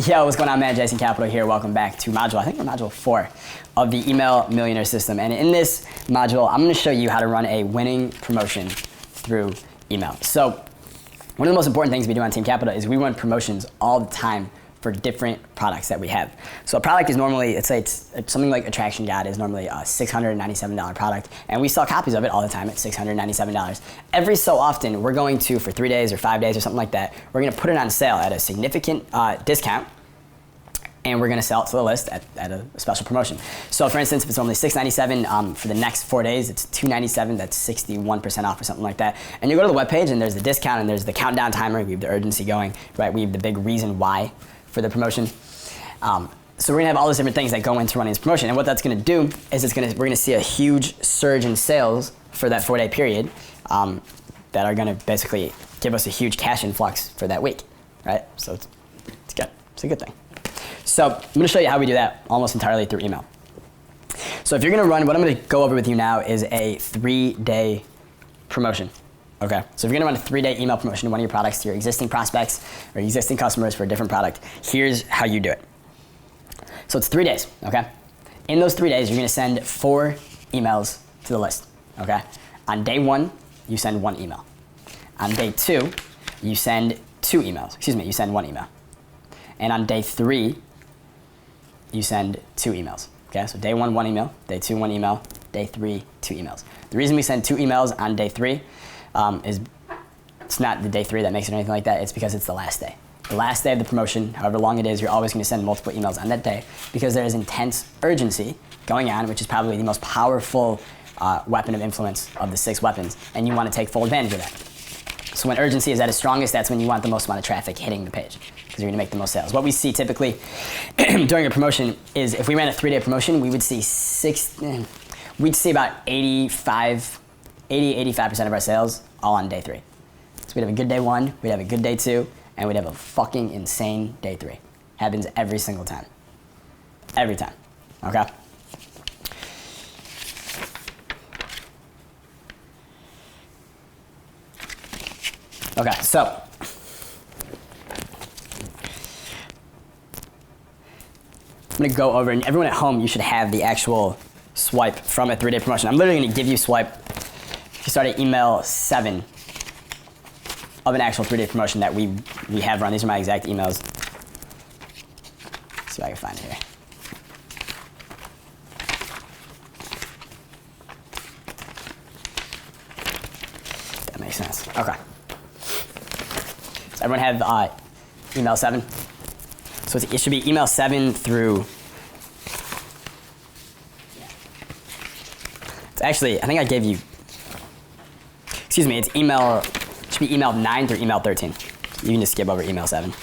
Yo, what's going on, man? Jason Capital here. Welcome back to module, I think we're module 4 of the Email Millionaire System. And in this module, I'm going to show you how to run a winning promotion through email. So one of the most important things we do on Team Capital is we run promotions all the time for different products that we have. So a product is normally, let's say it's something like Attraction Guide is normally a $697 product, and we sell copies of it all the time at $697. Every so often, we're going to, for 3 days or 5 days or something like that, we're gonna put it on sale at a significant discount, and we're gonna sell it to the list at a special promotion. So for instance, if it's only $697 for the next 4 days, it's $297, that's 61% off or something like that. And you go to the webpage and there's the discount and there's the countdown timer, we have the urgency going, right? We have the big reason why for the promotion. So we're gonna have all those different things that go into running this promotion. And what that's gonna do is we're gonna see a huge surge in sales for that 4-day period that are gonna basically give us a huge cash influx for that week, right? So it's good, it's a good thing. So I'm gonna show you how we do that almost entirely through email. So if you're gonna run, what I'm gonna go over with you now is a 3-day promotion. Okay, so if you're gonna run a 3-day email promotion to one of your products to your existing prospects or existing customers for a different product, here's how you do it. So it's 3 days, okay? In those 3 days, you're gonna send 4 emails to the list, okay? On day 1, you send 1 email. On day 2, you send 2 emails. Excuse me, you send 1 email. And on day 3, you send 2 emails, okay? So day 1, 1 email, day 2, 1 email, day 3, 2 emails. The reason we send 2 emails on day 3 is it's not the day 3 that makes it or anything like that, it's because it's the last day. The last day of the promotion, however long it is, you're always gonna send multiple emails on that day because there is intense urgency going on, which is probably the most powerful weapon of influence of the 6 weapons, and you wanna take full advantage of that. So when urgency is at its strongest, that's when you want the most amount of traffic hitting the page because you're gonna make the most sales. What we see typically during a promotion is if we ran a 3-day promotion, we would see about 80-85% of our sales all on day 3. So we'd have a good day 1, we'd have a good day 2, and we'd have a fucking insane day 3. Happens every single time. Every time, okay? Okay, so I'm gonna go over, and everyone at home, you should have the actual swipe from a 3-day promotion. I'm literally gonna give you swipe if you start at email 7 of an actual 3-day promotion that we have run. These are my exact emails. Let's see if I can find it here. That makes sense. Okay. Does everyone have email 7? So it should be email 7 through. It's actually, I think I gave you. Excuse me. It's email. It should be email 9 through email 13. You can just skip over email 7.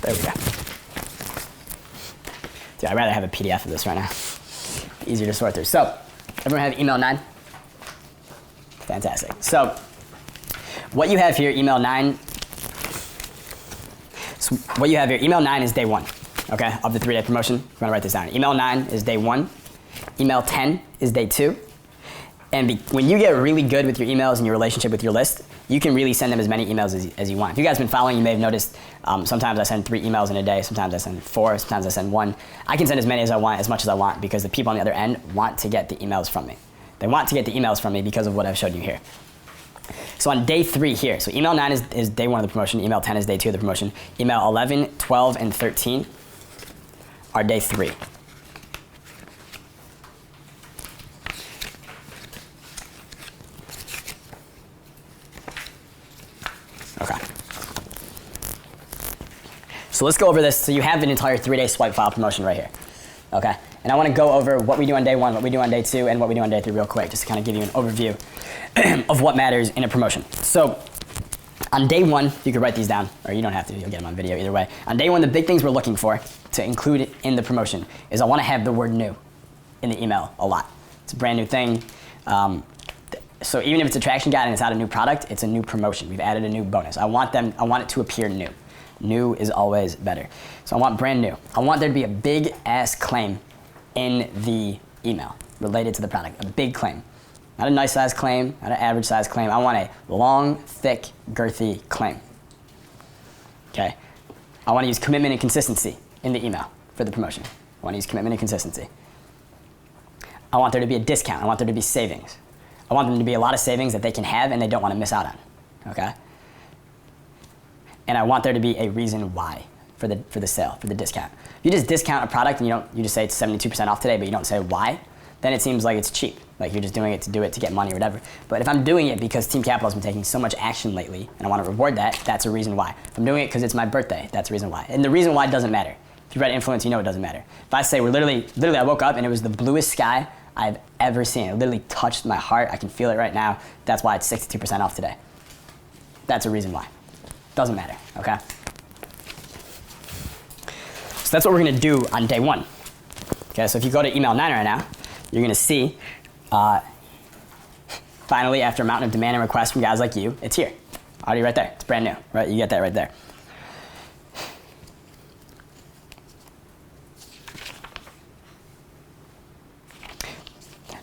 There we go. Dude, I'd rather have a PDF of this right now. Easier to sort through. So, everyone have email 9? Fantastic. So, what you have here, email 9. So what you have here, email 9 is day 1, okay, of the 3-day promotion. I'm gonna write this down. Email 9 is day 1. Email 10 is day 2. And when you get really good with your emails and your relationship with your list, you can really send them as many emails as you want. If you guys have been following, you may have noticed sometimes I send 3 emails in a day, sometimes I send 4, sometimes I send 1. I can send as many as I want, as much as I want, because the people on the other end want to get the emails from me. They want to get the emails from me because of what I've showed you here. So on day 3 here, so email 9 is day 1 of the promotion, email 10 is day 2 of the promotion, email 11, 12, and 13 are day 3. Okay. So let's go over this. So you have an entire 3-day swipe file promotion right here. Okay. And I want to go over what we do on day 1, what we do on day 2, and what we do on day 3 real quick, just to kind of give you an overview of what matters in a promotion. So on day 1, you could write these down, or you don't have to, you'll get them on video either way. On day 1, the big things we're looking for to include in the promotion is I want to have the word new in the email a lot. It's a brand new thing. So even if it's Attraction Guide and it's not a new product, it's a new promotion. We've added a new bonus. I want it to appear new. New is always better. So I want brand new. I want there to be a big ass claim in the email related to the product, a big claim. Not a nice size claim, not an average size claim. I want a long, thick, girthy claim. Okay? I want to use commitment and consistency in the email for the promotion. I want to use commitment and consistency. I want there to be a discount. I want there to be savings. I want them to be a lot of savings that they can have and they don't want to miss out on. Okay? And I want there to be a reason why for the sale, for the discount. If you just discount a product and you just say it's 72% off today, but you don't say why, then it seems like it's cheap. Like you're just doing it to do it to get money or whatever. But if I'm doing it because Team Capital has been taking so much action lately and I want to reward that, that's a reason why. If I'm doing it because it's my birthday, that's a reason why. And the reason why doesn't matter. If you read Influence, you know it doesn't matter. If I say we're literally I woke up and it was the bluest sky I've ever seen. It literally touched my heart. I can feel it right now. That's why it's 62% off today. That's a reason why. Doesn't matter, okay? So that's what we're gonna do on day one. Okay, so if you go to Email 9 right now, you're gonna see, finally, after a mountain of demand and requests from guys like you, it's here. Already right there, it's brand new, right? You get that right there.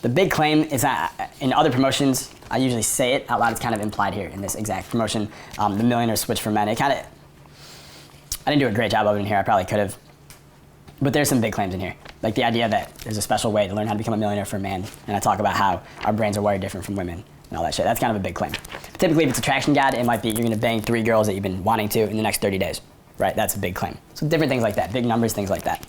The big claim is that in other promotions, I usually say it out loud. It's kind of implied here in this exact promotion. The Millionaire Switch for Men. I didn't do a great job of it in here. I probably could have. But there's some big claims in here. Like the idea that there's a special way to learn how to become a millionaire for a man. And I talk about how our brains are wired different from women and all that shit. That's kind of a big claim. But typically, if it's a traction guide, it might be you're going to bang 3 girls that you've been wanting to in the next 30 days. Right? That's a big claim. So different things like that. Big numbers, things like that.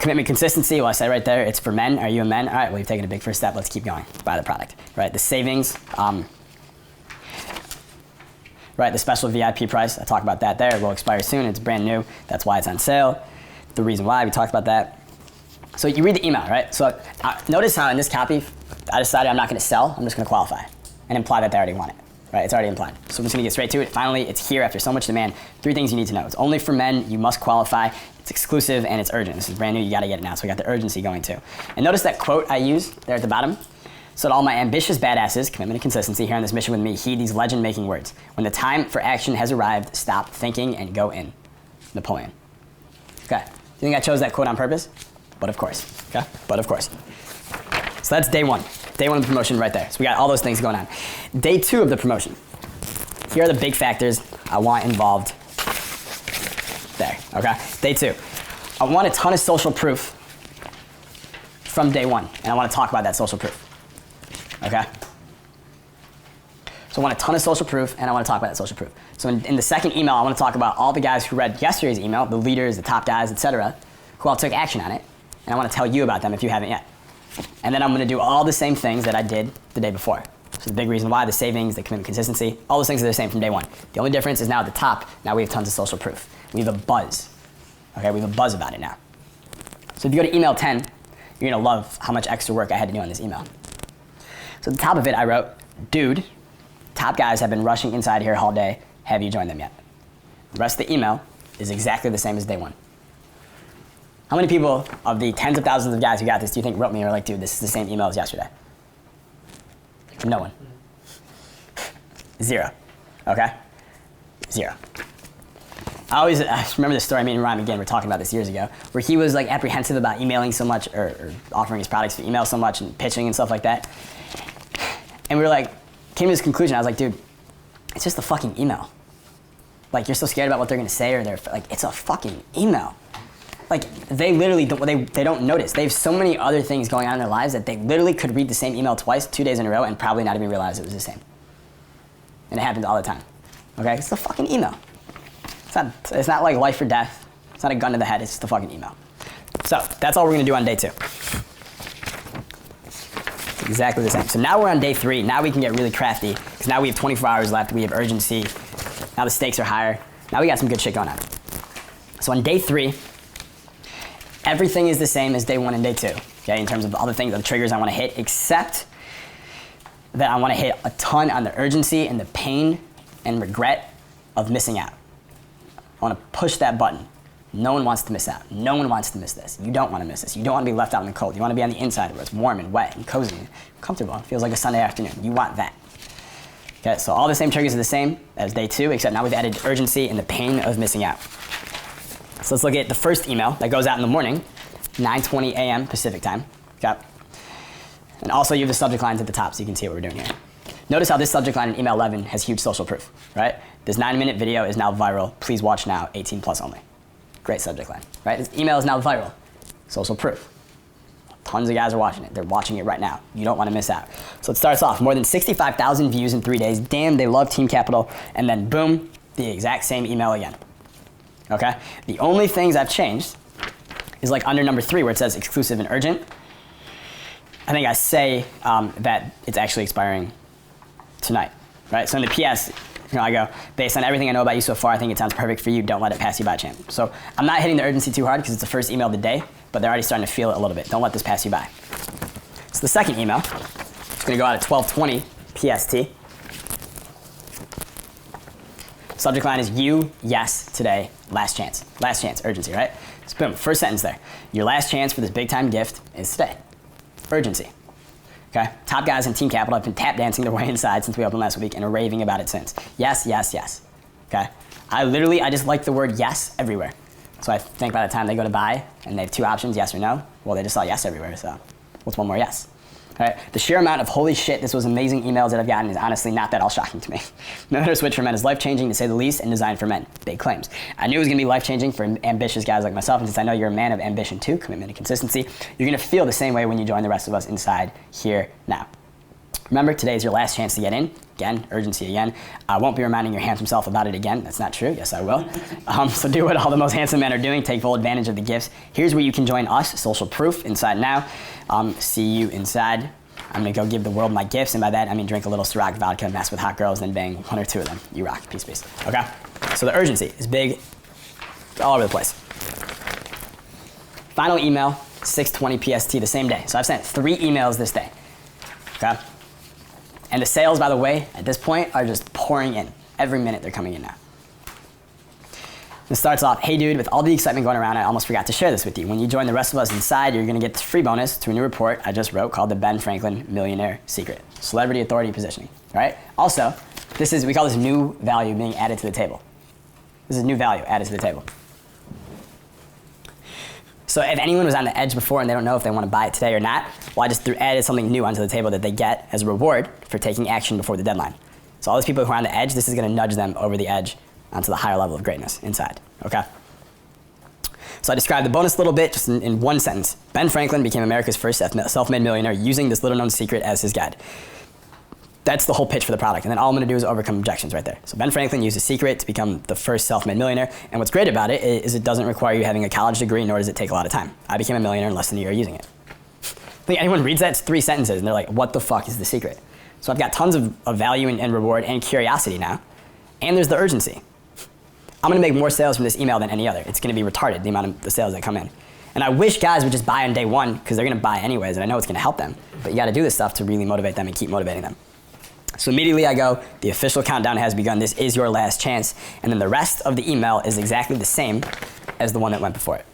Commitment consistency, well, I say right there, it's for men. Are you a man? All right, well, you've taken a big first step. Let's keep going. Buy the product, right? The savings, right? The special VIP price, I talk about that there. It will expire soon. It's brand new. That's why it's on sale. The reason why, we talked about that. So you read the email, right? So notice how in this copy, I decided I'm not going to sell. I'm just going to qualify and imply that they already want it, right? It's already implied. So I'm just going to get straight to it. Finally, it's here after so much demand. 3 things you need to know. It's only for men. You must qualify. It's exclusive and it's urgent. This is brand new. You got to get it now. So we got the urgency going too. And notice that quote I use there at the bottom. So to all my ambitious badasses, commitment and consistency here on this mission with me, heed these legend-making words. When the time for action has arrived, stop thinking and go in. Napoleon. Okay. Do you think I chose that quote on purpose? But of course. Okay. But of course. So that's day one. Day one of the promotion right there. So we got all those things going on. Day 2 of the promotion. Here are the big factors I want involved. There, okay? Day 2. I want a ton of social proof from day 1, and I want to talk about that social proof, okay? So I want a ton of social proof, and I want to talk about that social proof. So in the second email, I want to talk about all the guys who read yesterday's email, the leaders, the top guys, etc., who all took action on it, and I want to tell you about them if you haven't yet. And then I'm going to do all the same things that I did the day before. So the big reason why, the savings, the commitment, consistency, all those things are the same from day 1. The only difference is now at the top, now we have tons of social proof. We have a buzz. Okay, we have a buzz about it now. So if you go to email 10, you're gonna love how much extra work I had to do on this email. So at the top of it, I wrote, dude, top guys have been rushing inside here all day. Have you joined them yet? The rest of the email is exactly the same as day 1. How many people of the tens of thousands of guys who got this do you think wrote me or like, dude, this is the same email as yesterday? No one. 0. Okay? 0. I remember this story. Me and Ryan again were talking about this years ago, where he was like apprehensive about emailing so much or offering his products through email so much and pitching and stuff like that. And we were like, came to this conclusion. I was like, dude, it's just a fucking email. Like, you're so scared about what they're gonna say or they're like, it's a fucking email. Like, they literally they don't notice. They have so many other things going on in their lives that they literally could read the same email twice, 2 days in a row, and probably not even realize it was the same. And it happens all the time. Okay, it's a fucking email. It's not like life or death. It's not a gun to the head. It's just a fucking email. So that's all we're gonna do on day 2. It's exactly the same. So now we're on day 3. Now we can get really crafty because now we have 24 hours left. We have urgency. Now the stakes are higher. Now we got some good shit going on. So on day 3, everything is the same as day 1 and day 2. Okay, in terms of all the things, the triggers I want to hit, except that I want to hit a ton on the urgency and the pain and regret of missing out. I want to push that button. No one wants to miss out. No one wants to miss this. You don't want to miss this. You don't want to be left out in the cold. You want to be on the inside where it's warm and wet and cozy and comfortable. It feels like a Sunday afternoon. You want that. Okay, so all the same triggers are the same as day 2, except now we've added urgency and the pain of missing out. So let's look at the first email that goes out in the morning, 9:20 a.m. Pacific time. Okay. And also you have the subject lines at the top so you can see what we're doing here. Notice how this subject line in email 11 has huge social proof, right? This 9-minute video is now viral. Please watch now, 18 plus only. Great subject line, right? This email is now viral. Social proof. Tons of guys are watching it. They're watching it right now. You don't want to miss out. So it starts off, more than 65,000 views in 3 days. Damn, they love Team Capital. And then boom, the exact same email again. Okay? The only things I've changed is like under number 3 where it says exclusive and urgent. I think I say that it's actually expiring tonight, right? So in the PS, I go, based on everything I know about you so far, I think it sounds perfect for you. Don't let it pass you by, champ. So I'm not hitting the urgency too hard because it's the first email of the day, but they're already starting to feel it a little bit. Don't let this pass you by. So the second email, it's going to go out at 12:20 PST. Subject line is you, yes, today, last chance. Last chance, urgency, right? So boom, first sentence there. Your last chance for this big time gift is today. Urgency. Okay? Top guys in Team Capital have been tap dancing their way inside since we opened last week and are raving about it since. Yes, yes, yes. Okay? I just like the word yes everywhere. So I think by the time they go to buy and they have 2 options, yes or no, well, they just saw yes everywhere, so what's one more yes? All right? The sheer amount of holy shit, this was amazing emails that I've gotten is honestly not that all shocking to me. Millionaire Switch for Men is life-changing to say the least and designed for men. Big claims. I knew it was going to be life-changing for ambitious guys like myself, and since I know you're a man of ambition too, commitment and consistency, you're going to feel the same way when you join the rest of us inside here now. Remember, today is your last chance to get in. Again, urgency again. I won't be reminding your handsome self about it again. That's not true. Yes, I will. So do what all the most handsome men are doing. Take full advantage of the gifts. Here's where you can join us, Social Proof, inside now. See you inside. I'm going to go give the world my gifts, and by that, I mean drink a little Ciroc vodka, mess with hot girls, then bang 1 or 2 of them. You rock. Peace, peace. Okay? So the urgency is big all over the place. Final email, 6:20 PST, the same day. So I've sent 3 emails this day. Okay? And the sales, by the way, at this point, are just pouring in. Every minute they're coming in now. It starts off, hey dude, with all the excitement going around, I almost forgot to share this with you. When you join the rest of us inside, you're going to get this free bonus to a new report I just wrote called the Ben Franklin Millionaire Secret. Celebrity Authority Positioning. All right? Also, we call this new value being added to the table. This is new value added to the table. So if anyone was on the edge before and they don't know if they want to buy it today or not, well, I just added something new onto the table that they get as a reward for taking action before the deadline. So all those people who are on the edge, this is going to nudge them over the edge onto the higher level of greatness inside, okay? So I described the bonus a little bit just in 1 sentence. Ben Franklin became America's first self-made millionaire using this little-known secret as his guide. That's the whole pitch for the product, and then all I'm going to do is overcome objections right there. So Ben Franklin used a secret to become the first self-made millionaire, and what's great about it is it doesn't require you having a college degree, nor does it take a lot of time. I became a millionaire in less than a year using it. I think anyone reads that, it's 3 sentences, and they're like, what the fuck is the secret? So I've got tons of value and reward and curiosity now, and there's the urgency. I'm going to make more sales from this email than any other. It's going to be retarded, the amount of the sales that come in. And I wish guys would just buy on day 1 because they're going to buy anyways, and I know it's going to help them. But you got to do this stuff to really motivate them and keep motivating them. So immediately I go, the official countdown has begun. This is your last chance. And then the rest of the email is exactly the same as the one that went before it.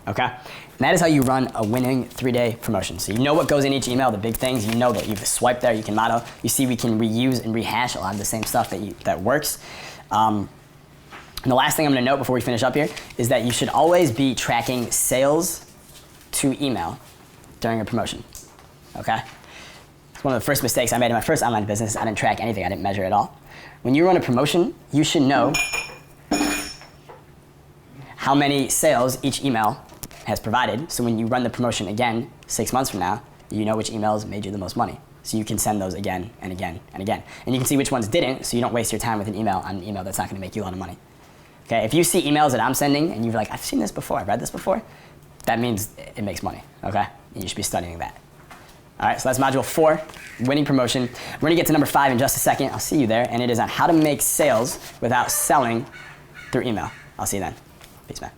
Okay? And that is how you run a winning 3-day promotion. So you know what goes in each email, the big things. You know that you have a swipe there, you can motto. You see we can reuse and rehash a lot of the same stuff that works. And the last thing I'm going to note before we finish up here is that you should always be tracking sales to email during a promotion. Okay? It's one of the first mistakes I made in my first online business. I didn't track anything. I didn't measure at all. When you run a promotion, you should know how many sales each email has provided. So when you run the promotion again 6 months from now, you know which emails made you the most money. So you can send those again and again and again. And you can see which ones didn't, so you don't waste your time with an email on an email that's not going to make you a lot of money. Okay? If you see emails that I'm sending and you're like, I've seen this before, I've read this before, that means it makes money. Okay? And you should be studying that. All right, so that's module 4, winning promotion. We're going to get to number 5 in just a second. I'll see you there. And it is on how to make sales without selling through email. I'll see you then. Peace, man.